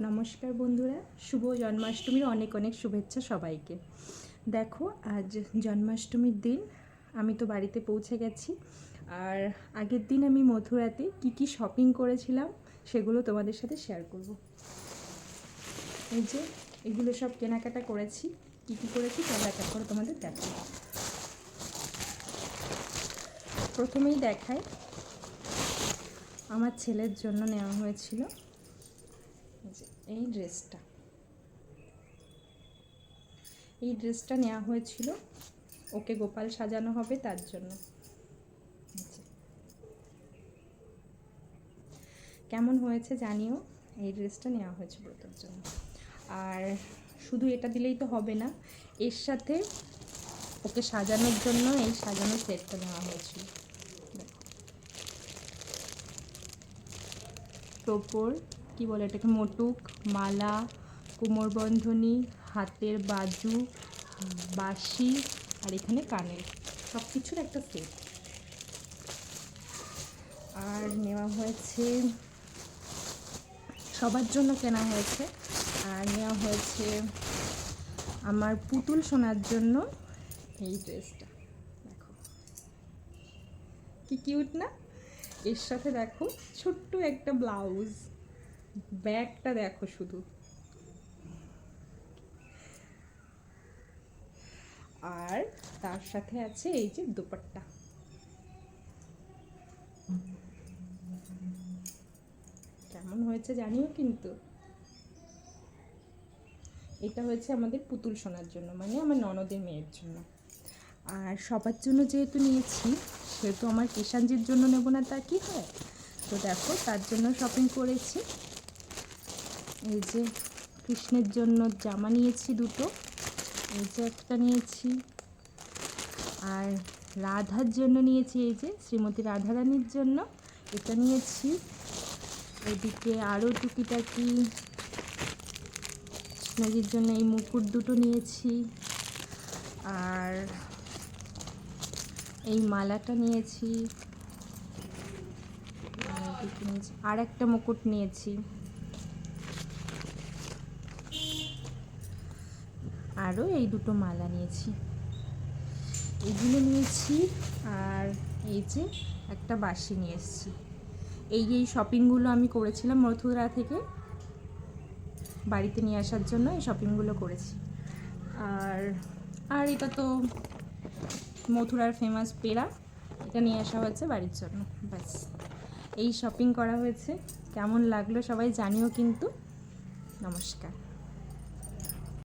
নমস্কার বন্ধুরা, শুভ জন্মাষ্টমীর অনেক অনেক শুভেচ্ছা সবাইকে। দেখো, আজ জন্মাষ্টমীর দিন আমি তো বাড়িতে পৌঁছে গেছি। আর আগের দিন আমি মথুরাতে কি শপিং করেছিলাম সেগুলো তোমাদের সাথে শেয়ার করব। এই যে এগুলো সব কেনাকাটা করেছি, কী করেছি তাহলে এক এক করে তোমাদের দেখো। প্রথমেই দেখাই, আমার ছেলের জন্য নেওয়া হয়েছিল এই ড্রেসটা নেওয়া হয়েছিল। ওকে গোপাল সাজানো হবে তার জন্য। কেমন হয়েছে জানিও। এই ড্রেসটা নেওয়া হয়েছে ব্রতর জন্য। আর শুধু এটা দিলেই তো হবে না, এর সাথে ওকে সাজানোর জন্য এই সাজানো সেটটা নেওয়া হয়েছিল। টোপর কি বলে এটাকে, মোটুক, মালা, কোমরবন্ধনী, হাতের বাজু, বাঁশি আর এখানে কানের, সব কিছুর একটা সেট। আর নেওয়া হয়েছে, সবার জন্য কেনা হয়েছে। আর নেওয়া হয়েছে আমার পুতুল সোনার জন্য এই ড্রেসটা। দেখো কি কিউট না। এর সাথে দেখো ছোট্ট একটা ব্লাউজ, ব্যাগটা দেখো শুধু। আর তার সাথে আছে এই যে দোপাট্টা। কেমন হয়েছে জানিও কিন্তু। এটা হয়েছে আমাদের পুতুল সোনার জন্য, মানে আমার ননদের মেয়ের জন্য। আর সবার জন্য যেহেতু নিয়েছি, সেহেতু আমার কিষাণজির জন্য নেব না তা কি হয়। তো দেখো তার জন্য শপিং করেছি। এই যে কৃষ্ণের জন্য জামা নিয়েছি দুটো, এই যে একটা নিয়েছি। আর রাধার জন্য নিয়েছি এই যে শ্রীমতী রাধারানীর জন্য এটা নিয়েছি। এদিকে আরও টুকিটাকি কৃষ্ণজির জন্য এই মুকুট দুটো নিয়েছি। আর এই মালাটা নিয়েছি, আর একটা মুকুট নিয়েছি, আরও এই দুটো মালা নিয়েছি, এগুলো নিয়েছি। আর এই যে একটা বাঁশি নিয়ে এসেছি। এই শপিংগুলো আমি করেছিলাম মথুরা থেকে বাড়িতে নিয়ে আসার জন্য, এই শপিংগুলো করেছি। আর এটা তো মথুরার ফেমাস পেড়া, এটা নিয়ে আসা হয়েছে বাড়ির জন্য। ব্যাস, এই শপিং করা হয়েছে। কেমন লাগলো সবাই জানিও কিন্তু। নমস্কার।